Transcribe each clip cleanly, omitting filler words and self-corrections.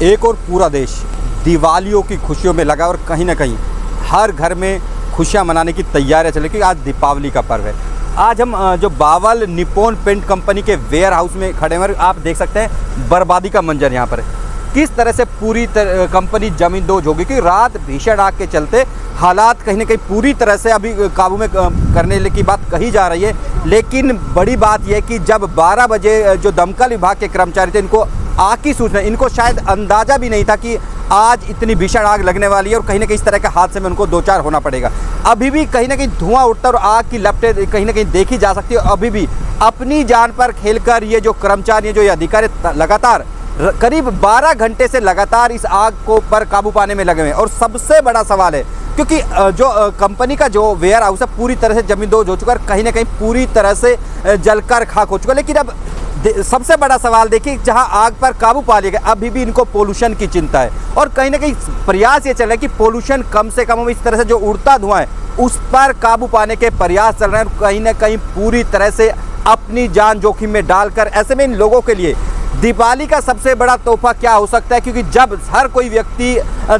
एक और पूरा देश दिवालियों की खुशियों में लगा और कहीं ना कहीं हर घर में खुशियां मनाने की तैयारियां चल रही, क्योंकि आज दीपावली का पर्व है। आज हम जो बावल निप्पॉन पेंट कंपनी के वेयर हाउस में खड़े हैं, आप देख सकते हैं बर्बादी का मंजर यहाँ पर है। किस तरह से पूरी कंपनी जमींदोज होगी, कि रात भीषण आग के चलते हालात कहीं ना कहीं पूरी तरह से अभी काबू में करने की बात कही जा रही है। लेकिन बड़ी बात यह है कि जब 12 बजे जो दमकल विभाग के कर्मचारी थे, इनको आग की सूचना, इनको शायद अंदाज़ा भी नहीं था कि आज इतनी भीषण आग लगने वाली है और कहीं ना कहीं इस तरह के हादसे में उनको दो चार होना पड़ेगा। अभी भी कहीं ना कहीं धुआं उठता और आग की लपटें कहीं ना कहीं देखी जा सकती है। अभी भी अपनी जान पर खेलकर ये जो कर्मचारी हैं, जो ये अधिकारी लगातार करीब 12 घंटे से लगातार इस आग को पर काबू पाने में लगे हुए हैं। और सबसे बड़ा सवाल है, क्योंकि जो कंपनी का जो वेयर हाउस है पूरी तरह से जमींदोज हो चुका है, कहीं ना कहीं पूरी तरह से जलकर खाक हो चुका है। लेकिन अब सबसे बड़ा सवाल देखिए, जहां आग पर काबू पा लिया गया, अभी भी इनको पोल्यूशन की चिंता है और कहीं ना कहीं प्रयास ये चल रहा है कि पोल्यूशन कम से कम हो। इस तरह से जो उड़ता धुआं है उस पर काबू पाने के प्रयास चल रहे हैं, कहीं ना कहीं पूरी तरह से अपनी जान जोखिम में डालकर। ऐसे में इन लोगों के लिए दिवाली का सबसे बड़ा तोहफा क्या हो सकता है, क्योंकि जब हर कोई व्यक्ति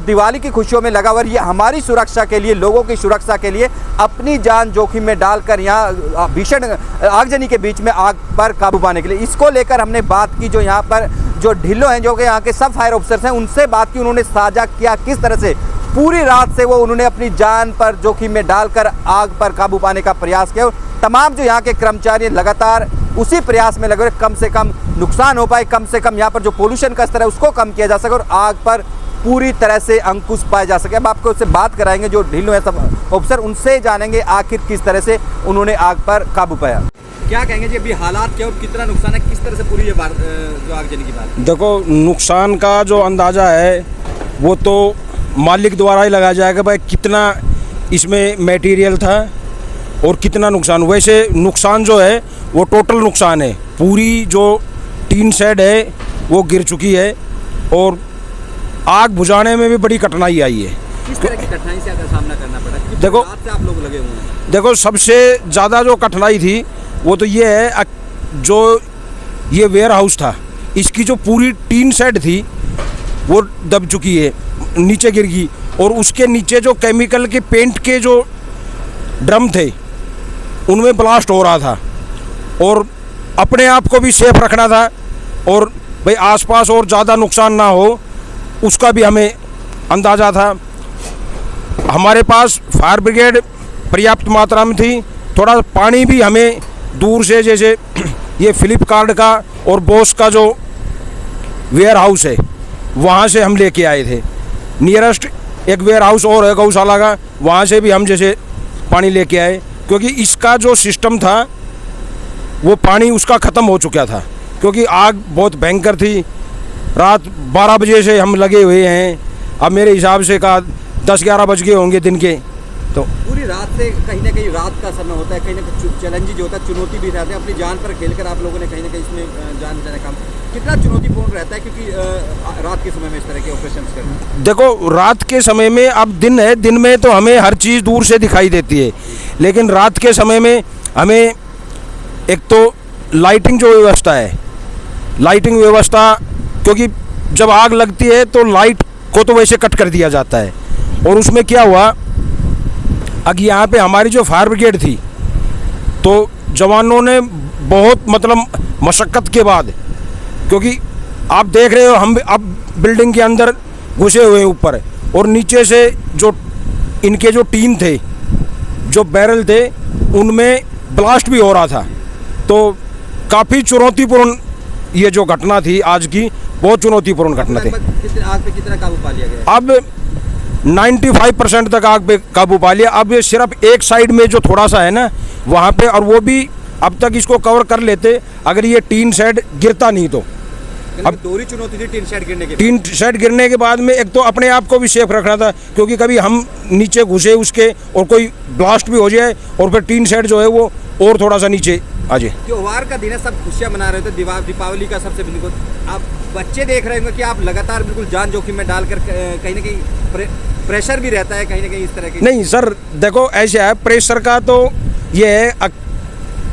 दिवाली की खुशियों में लगा हुआ है, ये हमारी सुरक्षा के लिए, लोगों की सुरक्षा के लिए अपनी जान जोखिम में डालकर यहाँ भीषण आगजनी के बीच में आग पर काबू पाने के लिए, इसको लेकर हमने बात की। जो यहाँ पर जो ढिल्लो हैं, जो कि यहाँ के सब फायर ऑफिसर्स हैं, उनसे बात की। उन्होंने साझा किया किस तरह से पूरी रात से वो उन्होंने अपनी जान पर जोखिम में डालकर आग पर काबू पाने का प्रयास किया। तमाम जो यहाँ के कर्मचारी लगातार उसी प्रयास में लगे, कम से कम नुकसान हो पाए, कम से कम यहाँ पर जो पोल्यूशन का स्तर है उसको कम किया जा सके और आग पर पूरी तरह से अंकुश पाया जा सके। अब आपको उससे बात कराएंगे, जो ढिल्लो है सब ऑफिसर, उनसे जानेंगे आखिर किस तरह से उन्होंने आग पर काबू पाया। क्या कहेंगे जी, अभी हालात क्या और कितना नुकसान है, किस तरह से पूरी ये जो आगजनी की बात? देखो, नुकसान का जो अंदाज़ा है वो तो मालिक द्वारा ही लगाया जाएगा, भाई कितना इसमें मटेरियल था और कितना नुकसान। वैसे नुकसान जो है वो टोटल नुकसान है, पूरी जो टीन शेड है वो गिर चुकी है और आग बुझाने में भी बड़ी कठिनाई आई है। किस तरह की कठिनाई से आपका सामना करना पड़ा? देखो, रात से आप लोग लगे हुए हैं। देखो, सबसे ज़्यादा जो कठिनाई थी वो तो ये है, जो ये वेयर हाउस था इसकी जो पूरी टीन शेड थी वो दब चुकी है, नीचे गिर गई, और उसके नीचे जो केमिकल के पेंट के जो ड्रम थे उनमें ब्लास्ट हो रहा था और अपने आप को भी सेफ रखना था और भाई आसपास और ज़्यादा नुकसान ना हो उसका भी हमें अंदाज़ा था। हमारे पास फायर ब्रिगेड पर्याप्त मात्रा में थी, थोड़ा पानी भी हमें दूर से, जैसे ये फ्लिपकार्ट का और बॉस का जो वेयर हाउस है वहाँ से हम लेके आए थे। नियरेस्ट एक वेयर हाउस और है गौशाला का, वहाँ से भी हम जैसे पानी लेके आए, क्योंकि इसका जो सिस्टम था वो पानी उसका ख़त्म हो चुका था, क्योंकि आग बहुत भयंकर थी। रात 12 बजे से हम लगे हुए हैं, अब मेरे हिसाब से का 10-11 बज गए होंगे दिन के। तो पूरी रात से कहीं ना कहीं रात का समय होता है, कहीं ना कहीं चैलेंज जो होता है, चुनौती भी रहती है। अपनी जान पर खेलकर आप लोगों ने कहीं ना कहीं इसमें जान बचाने का काम कितना चुनौतीपूर्ण रहता है, क्योंकि रात के समय में इस तरह के ऑपरेशन करना। देखो, रात के समय में, अब दिन है, दिन में तो हमें हर चीज़ दूर से दिखाई देती है, लेकिन रात के समय में हमें एक तो लाइटिंग जो व्यवस्था है, लाइटिंग व्यवस्था, क्योंकि जब आग लगती है तो लाइट को तो वैसे कट कर दिया जाता है। और उसमें क्या हुआ, अब यहाँ पे हमारी जो फायर ब्रिगेड थी तो जवानों ने बहुत मतलब मशक्क़त के बाद, क्योंकि आप देख रहे हो हम अब बिल्डिंग के अंदर घुसे हुए हैं ऊपर, और नीचे से जो इनके जो टीन थे, जो बैरल थे, उनमें ब्लास्ट भी हो रहा था। तो काफ़ी चुनौतीपूर्ण ये जो घटना थी आज की, बहुत चुनौतीपूर्ण घटना थी। आग पे कितना काबू पा लिया गया? अब 95% तक आग पे काबू पा लिया। अब ये सिर्फ एक साइड में जो थोड़ा सा है ना वहाँ पे, और वो भी अब तक इसको कवर कर लेते अगर ये टीन शेड गिरता नहीं तो। अब दोहरी चुनौती थी टीन शेड गिरने के बाद। टीन शेड गिरने के बाद में एक तो अपने आप को भी सेफ रखना था, क्योंकि कभी हम नीचे घुसे उसके और कोई ब्लास्ट भी हो जाए और फिर टीन शेड जो है वो और थोड़ा सा नीचे आ जाए। त्योहार का दिन है, सब खुशियाँ मना रहे थे, दीपावली का सबसे बिल्कुल। आप बच्चे देख रहे होंगे कि आप लगातार बिल्कुल जान जोखिम में डालकर कहीं ना कहीं प्रेशर भी रहता है कहीं ना कहीं इस तरह की। नहीं सर, देखो ऐसा है, प्रेशर का तो ये है,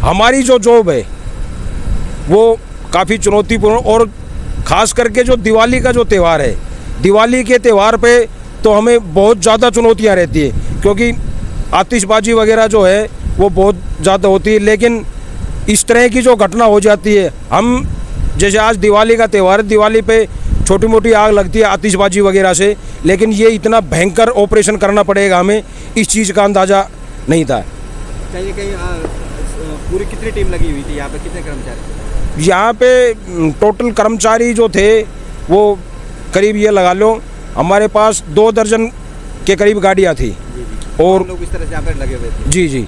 हमारी जो जॉब है वो काफ़ी चुनौतीपूर्ण और खास करके जो दिवाली का जो त्यौहार है, दिवाली के त्यौहार पे तो हमें बहुत ज़्यादा चुनौतियाँ रहती है, क्योंकि आतिशबाजी वगैरह जो है वो बहुत ज़्यादा होती है। लेकिन इस तरह की जो घटना हो जाती है, हम जैसे आज दिवाली का त्यौहार है, दिवाली पे छोटी मोटी आग लगती है आतिशबाजी वगैरह से, लेकिन ये इतना भयंकर ऑपरेशन करना पड़ेगा हमें, इस चीज़ का अंदाज़ा नहीं था। कहीं कहीं पूरी कितनी टीम लगी हुई थी यहाँ पे, कितने कर्मचारी? यहाँ पे टोटल कर्मचारी जो थे वो करीब ये लगा लो हमारे पास 2 दर्जन के करीब गाड़ियाँ थी। जी जी। और लोग इस तरह से यहाँ पर लगे हुए थे। जी जी